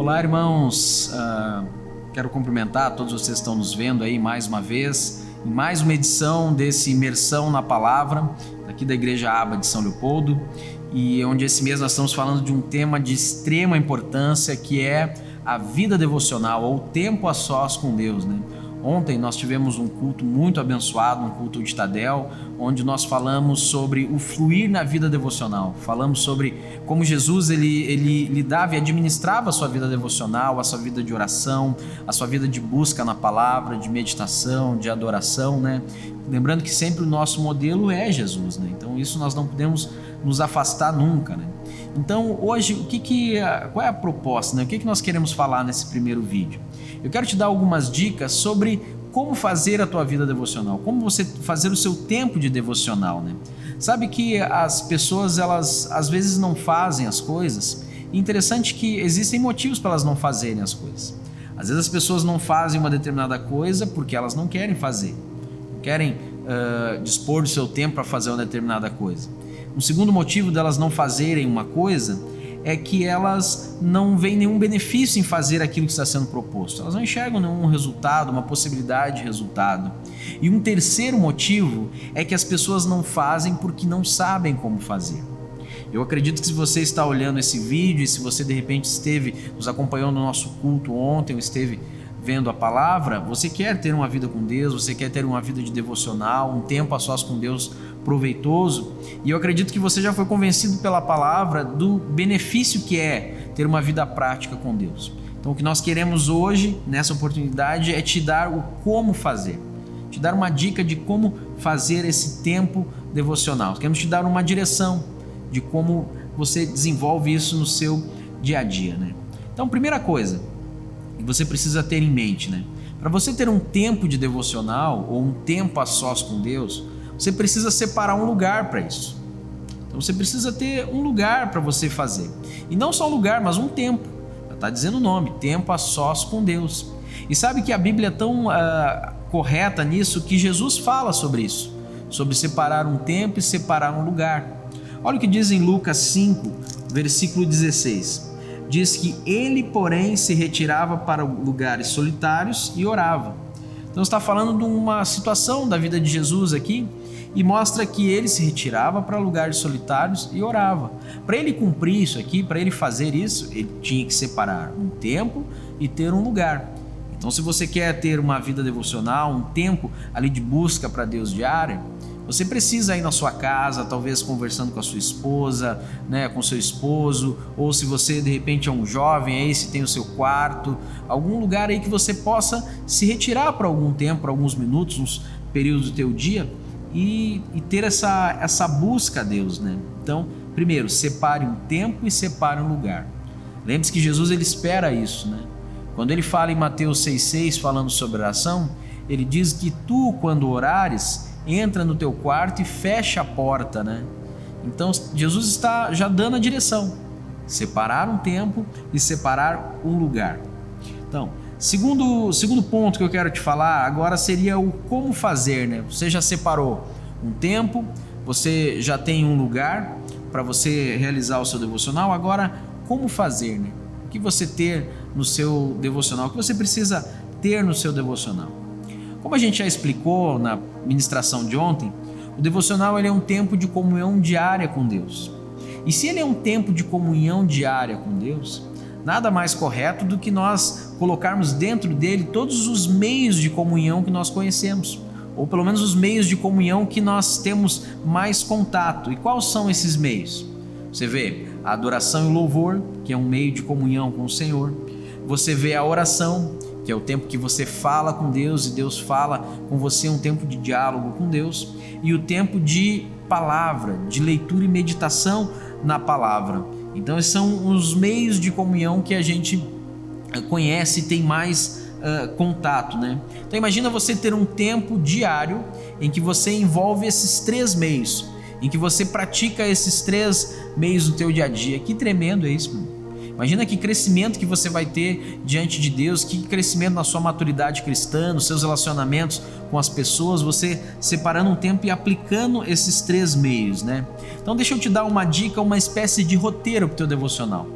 Olá, irmãos, quero cumprimentar todos vocês que estão nos vendo aí mais uma vez, em mais uma edição desse Imersão na Palavra, aqui da Igreja Aba de São Leopoldo, e onde esse mês nós estamos falando de um tema de extrema importância, que é a vida devocional, ou tempo a sós com Deus, né? Ontem nós tivemos um culto muito abençoado, um culto de Tadel, onde nós falamos sobre o fluir na vida devocional. Falamos sobre como Jesus ele lidava e administrava a sua vida devocional, a sua vida de oração, a sua vida de busca na palavra, de meditação, de adoração, né? Lembrando que sempre o nosso modelo é Jesus, né? Então isso nós não podemos nos afastar nunca, né? Então hoje, qual é a proposta, né? O que nós queremos falar nesse primeiro vídeo? Eu quero te dar algumas dicas sobre como fazer a tua vida devocional, como você fazer o seu tempo de devocional, né? Sabe que as pessoas, elas às vezes não fazem as coisas, e interessante que existem motivos para elas não fazerem as coisas. Às vezes as pessoas não fazem uma determinada coisa porque elas não querem fazer, não querem dispor do seu tempo para fazer uma determinada coisa. Um segundo motivo delas não fazerem uma coisa é que elas não veem nenhum benefício em fazer aquilo que está sendo proposto. Elas não enxergam nenhum resultado, uma possibilidade de resultado. E um terceiro motivo é que as pessoas não fazem porque não sabem como fazer. Eu acredito que se você está olhando esse vídeo e se você de repente esteve nos acompanhando no nosso culto ontem ou esteve vendo a palavra, você quer ter uma vida com Deus, você quer ter uma vida de devocional, um tempo a sós com Deus proveitoso, e eu acredito que você já foi convencido pela palavra do benefício que é ter uma vida prática com Deus. Então o que nós queremos hoje, nessa oportunidade, é te dar o como fazer, te dar uma dica de como fazer esse tempo devocional. Queremos te dar uma direção de como você desenvolve isso no seu dia a dia, né? Então, primeira coisa que você precisa ter em mente, né? Para você ter um tempo de devocional ou um tempo a sós com Deus, você precisa separar um lugar para isso. Então você precisa ter um lugar para você fazer. E não só um lugar, mas um tempo. Já está dizendo o nome, tempo a sós com Deus. E sabe que a Bíblia é tão correta nisso que Jesus fala sobre isso, sobre separar um tempo e separar um lugar. Olha o que diz em Lucas 5, versículo 16. Diz que ele, porém, se retirava para lugares solitários e orava. Então está falando de uma situação da vida de Jesus aqui e mostra que ele se retirava para lugares solitários e orava. Para ele cumprir isso aqui, para ele fazer isso, ele tinha que separar um tempo e ter um lugar. Então, se você quer ter uma vida devocional, um tempo ali de busca para Deus diária, você precisa ir na sua casa, talvez conversando com a sua esposa, né, com seu esposo, ou se você de repente é um jovem aí, se tem o seu quarto, algum lugar aí que você possa se retirar por algum tempo, por alguns minutos, uns períodos do teu dia e ter essa busca a Deus, né? Então, primeiro, separe um tempo e separe um lugar. Lembre-se que Jesus ele espera isso, né? Quando ele fala em Mateus 6,6, falando sobre oração, ele diz que tu, quando orares, entra no teu quarto e fecha a porta, né? Então Jesus está já dando a direção, separar um tempo e separar um lugar. Então, segundo ponto que eu quero te falar agora seria o como fazer, né? Você já separou um tempo, você já tem um lugar para você realizar o seu devocional, agora como fazer, né? O que você ter no seu devocional, o que você precisa ter no seu devocional? Como a gente já explicou na ministração de ontem, o devocional ele é um tempo de comunhão diária com Deus. E se ele é um tempo de comunhão diária com Deus, nada mais correto do que nós colocarmos dentro dele todos os meios de comunhão que nós conhecemos, ou pelo menos os meios de comunhão que nós temos mais contato. E quais são esses meios? Você vê a adoração e o louvor, que é um meio de comunhão com o Senhor. Você vê a oração, que é o tempo que você fala com Deus e Deus fala com você, um tempo de diálogo com Deus, e o tempo de palavra, de leitura e meditação na palavra. Então esses são os meios de comunhão que a gente conhece e tem mais contato, né? Então imagina você ter um tempo diário em que você envolve esses três meios, em que você pratica esses três meios do teu dia a dia. Que tremendo é isso, mano. Imagina que crescimento que você vai ter diante de Deus, que crescimento na sua maturidade cristã, nos seus relacionamentos com as pessoas, você separando um tempo e aplicando esses três meios, né? Então deixa eu te dar uma dica, uma espécie de roteiro para o teu devocional.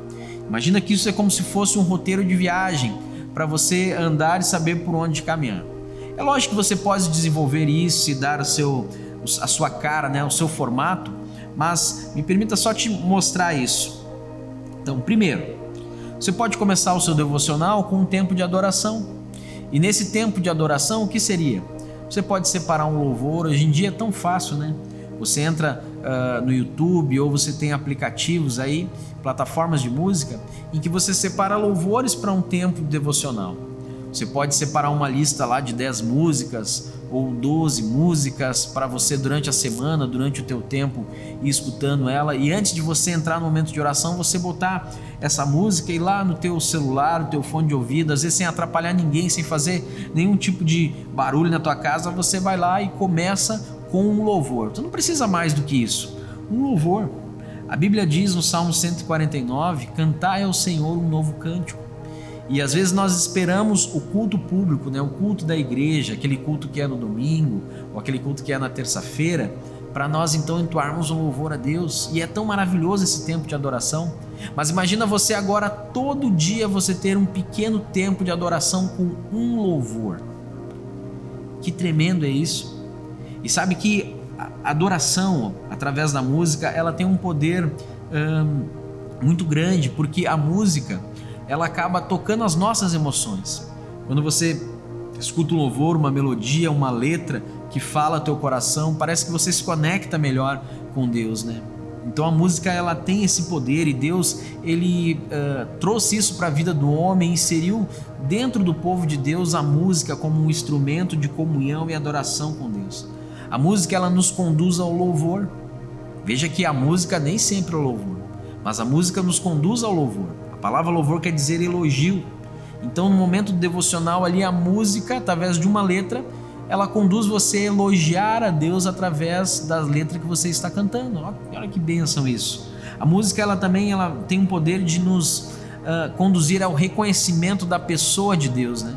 Imagina que isso é como se fosse um roteiro de viagem para você andar e saber por onde caminhar. É lógico que você pode desenvolver isso e dar a sua cara, né, o seu formato, mas me permita só te mostrar isso. Então, primeiro, você pode começar o seu devocional com um tempo de adoração. E nesse tempo de adoração, o que seria? Você pode separar um louvor. Hoje em dia é tão fácil, né? Você entra no YouTube, ou você tem aplicativos aí, plataformas de música, em que você separa louvores para um tempo devocional. Você pode separar uma lista lá de 10 músicas ou 12 músicas para você durante a semana, durante o teu tempo, ir escutando ela, e antes de você entrar no momento de oração, você botar essa música e ir lá no teu celular, no teu fone de ouvido, às vezes sem atrapalhar ninguém, sem fazer nenhum tipo de barulho na tua casa, você vai lá e começa com um louvor. Tu não precisa mais do que isso, um louvor. A Bíblia diz no Salmo 149, cantai ao Senhor um novo cântico. E às vezes nós esperamos o culto público, né? O culto da igreja, aquele culto que é no domingo, ou aquele culto que é na terça-feira, para nós então entoarmos um louvor a Deus. E é tão maravilhoso esse tempo de adoração. Mas imagina você agora, todo dia, você ter um pequeno tempo de adoração com um louvor. Que tremendo é isso! E sabe que a adoração, através da música, ela tem um poder muito grande, porque a música, ela acaba tocando as nossas emoções. Quando você escuta um louvor, uma melodia, uma letra que fala teu coração, parece que você se conecta melhor com Deus, né? Então a música, ela tem esse poder, e Deus, ele trouxe isso para a vida do homem, inseriu dentro do povo de Deus a música como um instrumento de comunhão e adoração com Deus. A música, ela nos conduz ao louvor. Veja que a música nem sempre é o louvor, mas a música nos conduz ao louvor. A palavra louvor quer dizer elogio. Então, no momento devocional ali, a música, através de uma letra, ela conduz você a elogiar a Deus através das letras que você está cantando. Olha que bênção isso. A música, ela também tem um poder de nos conduzir ao reconhecimento da pessoa de Deus, né?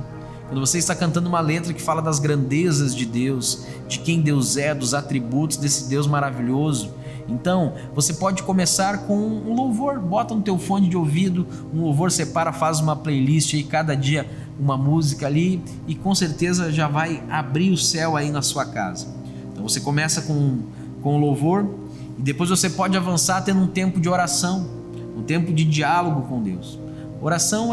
Quando você está cantando uma letra que fala das grandezas de Deus, de quem Deus é, dos atributos desse Deus maravilhoso, então você pode começar com um louvor. Bota no teu fone de ouvido um louvor, separa, faz uma playlist aí, cada dia uma música ali, e com certeza já vai abrir o céu aí na sua casa. Então você começa com o louvor, e depois você pode avançar tendo um tempo de oração, um tempo de diálogo com Deus. Oração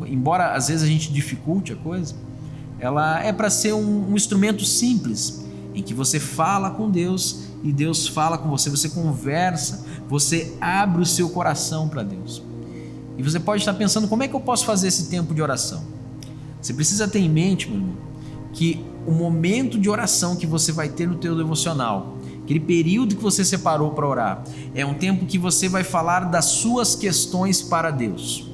embora às vezes a gente dificulte a coisa, ela é para ser um instrumento simples, em que você fala com Deus e Deus fala com você, você conversa, você abre o seu coração para Deus. E você pode estar pensando, como é que eu posso fazer esse tempo de oração? Você precisa ter em mente, meu irmão, que o momento de oração que você vai ter no teu devocional, aquele período que você separou para orar, é um tempo que você vai falar das suas questões para Deus.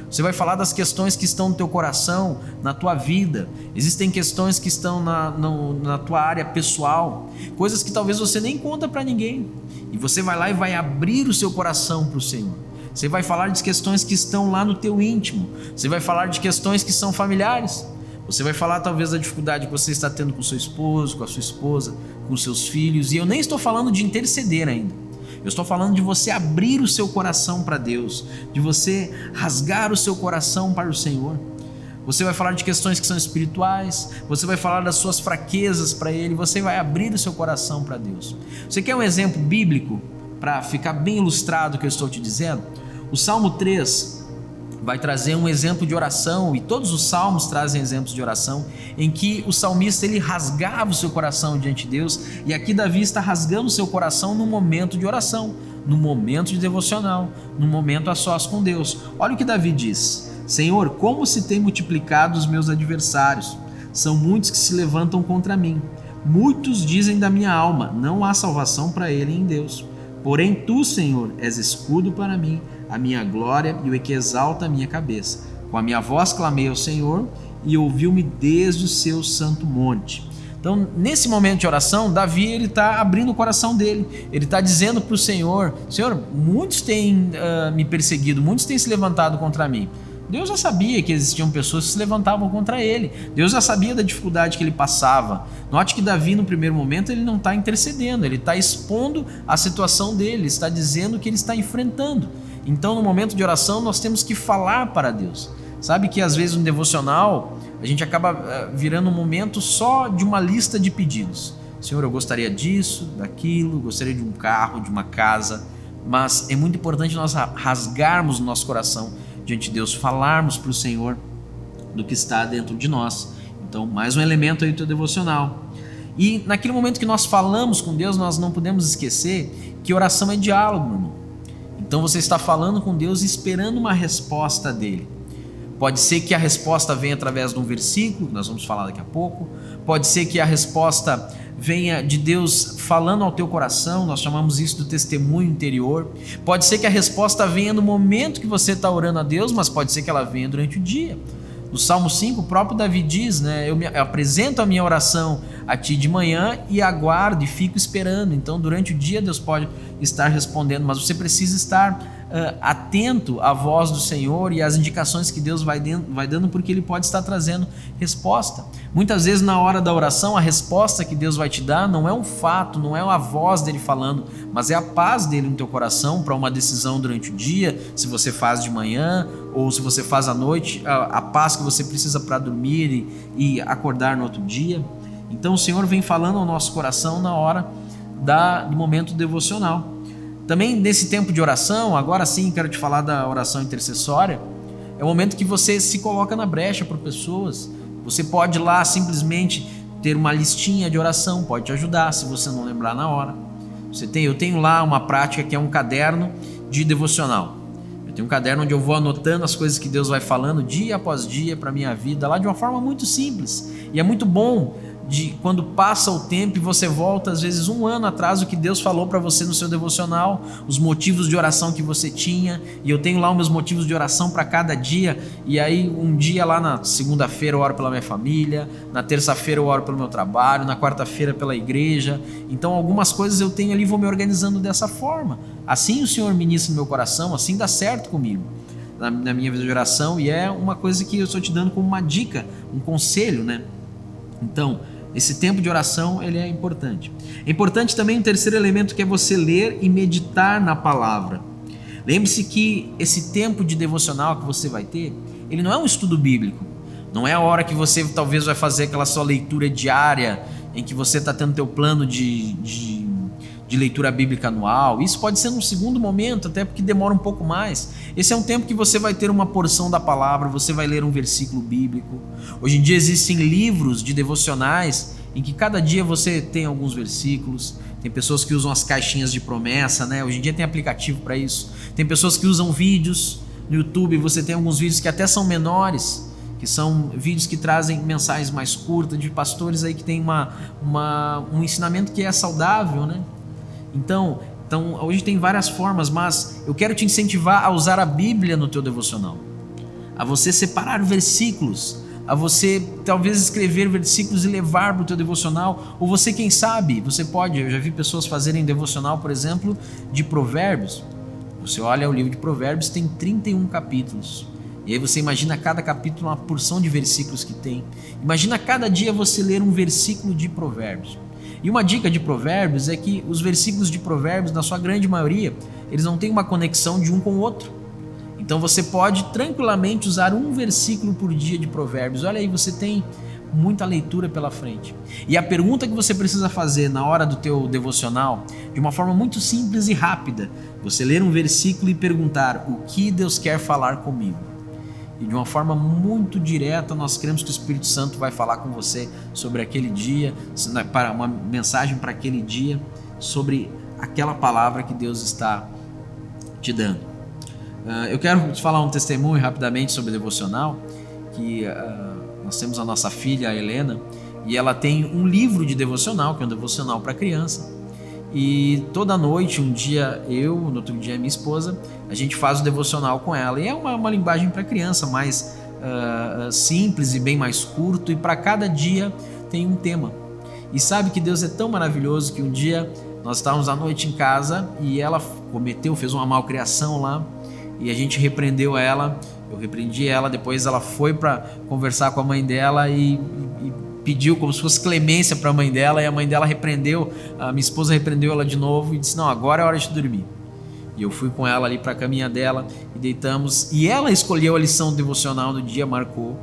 Você vai falar das questões que estão no teu coração, na tua vida. Existem questões que estão na tua área pessoal, coisas que talvez você nem conta para ninguém. E você vai lá e vai abrir o seu coração para o Senhor. Você vai falar de questões que estão lá no teu íntimo. Você vai falar de questões que são familiares. Você vai falar talvez da dificuldade que você está tendo com seu esposo, com a sua esposa, com seus filhos. E eu nem estou falando de interceder ainda. Eu estou falando de você abrir o seu coração para Deus, de você rasgar o seu coração para o Senhor. Você vai falar de questões que são espirituais, você vai falar das suas fraquezas para Ele, você vai abrir o seu coração para Deus. Você quer um exemplo bíblico para ficar bem ilustrado o que eu estou te dizendo? O Salmo 3 vai trazer um exemplo de oração, e todos os salmos trazem exemplos de oração, em que o salmista, ele rasgava o seu coração diante de Deus, e aqui Davi está rasgando o seu coração no momento de oração, no momento de devocional, no momento a sós com Deus. Olha o que Davi diz: Senhor, como se tem multiplicado os meus adversários, são muitos que se levantam contra mim, muitos dizem da minha alma, não há salvação para ele em Deus. Porém tu, Senhor, és escudo para mim, a minha glória e o que exalta a minha cabeça. Com a minha voz clamei ao Senhor, e ouviu-me desde o seu santo monte. Então, nesse momento de oração, Davi, ele está abrindo o coração dele. Ele está dizendo para o Senhor: Senhor, muitos têm me perseguido, muitos têm se levantado contra mim. Deus já sabia que existiam pessoas que se levantavam contra ele. Deus já sabia da dificuldade que ele passava. Note que Davi, no primeiro momento, ele não está intercedendo, ele está expondo a situação dele, está dizendo o que ele está enfrentando. Então, no momento de oração, nós temos que falar para Deus. Sabe que às vezes no devocional a gente acaba virando um momento só de uma lista de pedidos. Senhor, eu gostaria disso, daquilo, gostaria de um carro, de uma casa. Mas é muito importante nós rasgarmos o nosso coração diante de Deus, falarmos para o Senhor do que está dentro de nós. Então, mais um elemento aí do teu devocional. E naquele momento que nós falamos com Deus, nós não podemos esquecer que oração é diálogo, meu irmão. Então você está falando com Deus esperando uma resposta dele. Pode ser que a resposta venha através de um versículo, que nós vamos falar daqui a pouco. Pode ser que a resposta venha de Deus falando ao teu coração, nós chamamos isso do testemunho interior. Pode ser que a resposta venha no momento que você está orando a Deus, mas pode ser que ela venha durante o dia. No Salmo 5, o próprio Davi diz, eu apresento a minha oração a ti de manhã e aguardo e fico esperando. Então, durante o dia, Deus pode estar respondendo, mas você precisa estar atento à voz do Senhor e às indicações que Deus vai dando, porque Ele pode estar trazendo resposta. Muitas vezes, na hora da oração, a resposta que Deus vai te dar não é um fato, não é a voz dele falando, mas é a paz dele no teu coração para uma decisão durante o dia, se você faz de manhã ou se você faz à noite, a paz que você precisa para dormir e acordar no outro dia. Então o Senhor vem falando ao nosso coração na hora do momento devocional. Também nesse tempo de oração, agora sim quero te falar da oração intercessória, é o momento que você se coloca na brecha para pessoas. Você pode lá simplesmente ter uma listinha de oração, pode te ajudar se você não lembrar na hora. Eu tenho lá uma prática que é um caderno de devocional. Eu tenho um caderno onde eu vou anotando as coisas que Deus vai falando dia após dia para a minha vida, lá de uma forma muito simples. E é muito bom quando passa o tempo e você volta, às vezes 1 ano atrás, o que Deus falou para você no seu devocional, os motivos de oração que você tinha. E eu tenho lá os meus motivos de oração para cada dia. E aí um dia lá na segunda-feira eu oro pela minha família, na terça-feira eu oro pelo meu trabalho, na quarta-feira pela igreja. Então algumas coisas eu tenho ali e vou me organizando dessa forma. Assim o Senhor ministra no meu coração, assim dá certo comigo na minha vida de oração. E é uma coisa que eu estou te dando como uma dica, um conselho, Então, esse tempo de oração, ele é importante. É importante também um terceiro elemento, que é você ler e meditar na palavra. Lembre-se que esse tempo de devocional que você vai ter, ele não é um estudo bíblico. Não é a hora que você talvez vai fazer aquela sua leitura diária, em que você está tendo teu plano de leitura bíblica anual. Isso pode ser num segundo momento, até porque demora um pouco mais. Esse é um tempo que você vai ter uma porção da palavra, você vai ler um versículo bíblico. Hoje em dia existem livros de devocionais em que cada dia você tem alguns versículos. Tem pessoas que usam as caixinhas de promessa, Hoje em dia tem aplicativo para isso. Tem pessoas que usam vídeos no YouTube, você tem alguns vídeos que até são menores, que são vídeos que trazem mensagens mais curtas, de pastores aí que tem um ensinamento que é saudável, Então, hoje tem várias formas, mas eu quero te incentivar a usar a Bíblia no teu devocional, a você separar versículos, a você talvez escrever versículos e levar para o teu devocional, ou você, quem sabe, eu já vi pessoas fazerem devocional, por exemplo, de Provérbios. Você olha o livro de Provérbios, tem 31 capítulos, e aí você imagina cada capítulo uma porção de versículos que tem. Imagina cada dia você ler um versículo de Provérbios. E uma dica de Provérbios é que os versículos de Provérbios, na sua grande maioria, eles não têm uma conexão de um com o outro. Então você pode tranquilamente usar um versículo por dia de Provérbios. Olha aí, você tem muita leitura pela frente. E a pergunta que você precisa fazer na hora do teu devocional, de uma forma muito simples e rápida, você ler um versículo e perguntar: o que Deus quer falar comigo? E de uma forma muito direta, nós cremos que o Espírito Santo vai falar com você sobre aquele dia, para uma mensagem para aquele dia, sobre aquela palavra que Deus está te dando. Eu quero te falar um testemunho rapidamente sobre devocional, que nós temos a nossa filha, a Helena, e ela tem um livro de devocional, que é um devocional para criança. E toda noite, um dia eu, no outro dia minha esposa, a gente faz o devocional com ela. E é uma linguagem para criança, mais simples e bem mais curto. E para cada dia tem um tema. E sabe que Deus é tão maravilhoso que um dia nós estávamos à noite em casa e ela fez uma malcriação lá. E a gente repreendeu ela, eu repreendi ela. Depois ela foi para conversar com a mãe dela e pediu como se fosse clemência para a mãe dela, e a mãe dela repreendeu, a minha esposa repreendeu ela de novo e disse: não, agora é hora de dormir. E eu fui com ela ali para a caminha dela e deitamos. E ela escolheu a lição devocional do dia, marcou.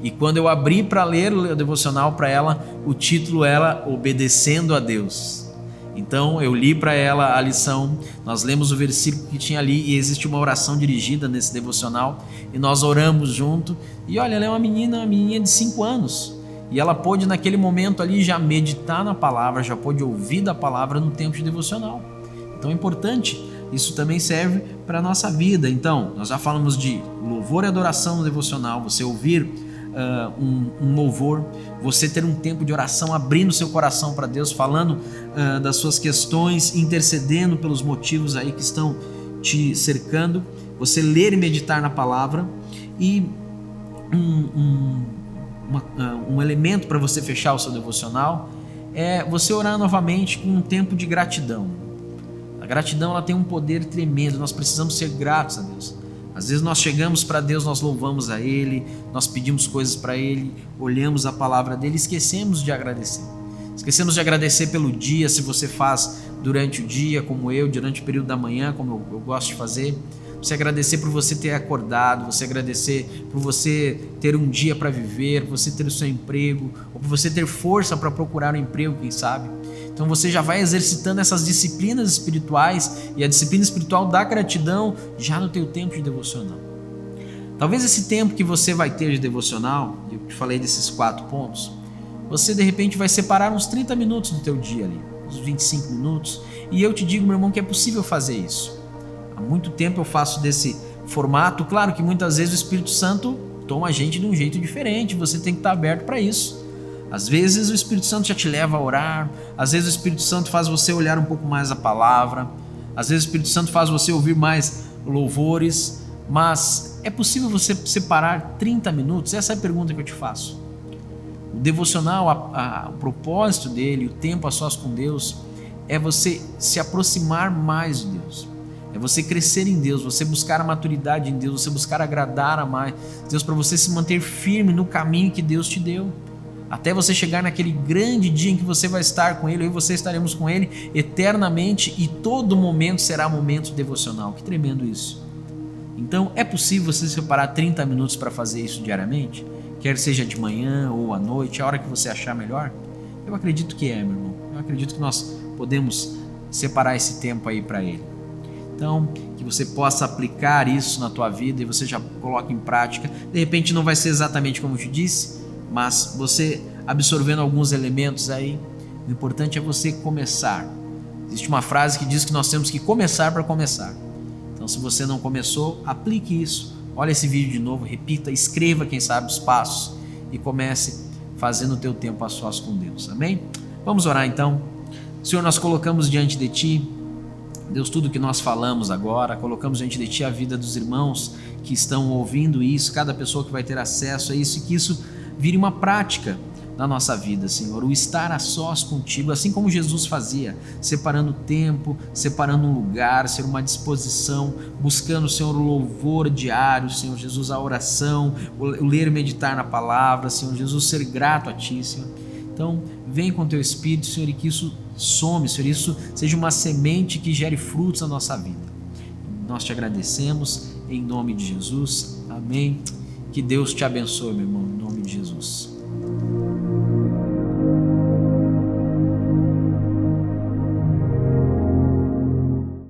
E quando eu abri para ler o devocional para ela, o título era Obedecendo a Deus. Então eu li para ela a lição, nós lemos o versículo que tinha ali e existe uma oração dirigida nesse devocional e nós oramos junto. E olha, ela é uma menininha de 5 anos e ela pôde naquele momento ali já meditar na palavra, já pôde ouvir da palavra no tempo de devocional. Então é importante, isso também serve para a nossa vida. Então nós já falamos de louvor e adoração no devocional, você ouvir um louvor, você ter um tempo de oração, abrindo seu coração para Deus, falando das suas questões, intercedendo pelos motivos aí que estão te cercando, você ler e meditar na palavra. E um elemento para você fechar o seu devocional é você orar novamente com um tempo de gratidão. A gratidão, ela tem um poder tremendo, nós precisamos ser gratos a Deus. Às vezes nós chegamos para Deus, nós louvamos a Ele, nós pedimos coisas para Ele, olhamos a palavra dEle e esquecemos de agradecer. Esquecemos de agradecer pelo dia, se você faz durante o dia, como eu, durante o período da manhã, como eu gosto de fazer. Você agradecer por você ter acordado, você agradecer por você ter um dia para viver, por você ter o seu emprego, ou por você ter força para procurar um emprego, quem sabe. Então você já vai exercitando essas disciplinas espirituais e a disciplina espiritual da gratidão já no teu tempo de devocional. Talvez esse tempo que você vai ter de devocional, eu te falei desses 4 pontos, você de repente vai separar uns 30 minutos do teu dia ali, uns 25 minutos, e eu te digo, meu irmão, que é possível fazer isso. Há muito tempo eu faço desse formato, claro que muitas vezes o Espírito Santo toma a gente de um jeito diferente, você tem que estar aberto para isso. Às vezes o Espírito Santo já te leva a orar, às vezes o Espírito Santo faz você olhar um pouco mais a palavra, às vezes o Espírito Santo faz você ouvir mais louvores, mas é possível você separar 30 minutos? Essa é a pergunta que eu te faço. O devocional, o propósito dele, o tempo a sós com Deus, é você se aproximar mais de Deus. É você crescer em Deus, você buscar a maturidade em Deus, você buscar agradar a mais Deus, para você se manter firme no caminho que Deus te deu. Até você chegar naquele grande dia em que você vai estar com Ele, eu e você estaremos com Ele eternamente e todo momento será momento devocional. Que tremendo isso. Então é possível você separar 30 minutos para fazer isso diariamente? Quer seja de manhã ou à noite, a hora que você achar melhor? Eu acredito que é, meu irmão. Eu acredito que nós podemos separar esse tempo aí para Ele. Então, que você possa aplicar isso na tua vida e você já coloque em prática. De repente não vai ser exatamente como eu te disse, mas você absorvendo alguns elementos aí, o importante é você começar. Existe uma frase que diz que nós temos que começar para começar. Então, se você não começou, aplique isso. Olha esse vídeo de novo, repita, escreva, quem sabe, os passos e comece fazendo o teu tempo a sós com Deus. Amém? Vamos orar então. Senhor, nós colocamos diante de Ti, Deus, tudo que nós falamos agora, colocamos diante de Ti a vida dos irmãos que estão ouvindo isso, cada pessoa que vai ter acesso a isso, e que isso vire uma prática na nossa vida, Senhor, o estar a sós contigo, assim como Jesus fazia, separando tempo, separando um lugar, ser uma disposição, buscando, Senhor, o louvor diário, Senhor Jesus, a oração, o ler e meditar na palavra, Senhor Jesus, ser grato a Ti, Senhor. Então, vem com Teu Espírito, Senhor, e que isso some, Senhor, isso seja uma semente que gere frutos na nossa vida. Nós Te agradecemos, em nome de Jesus, amém. Que Deus te abençoe, meu irmão.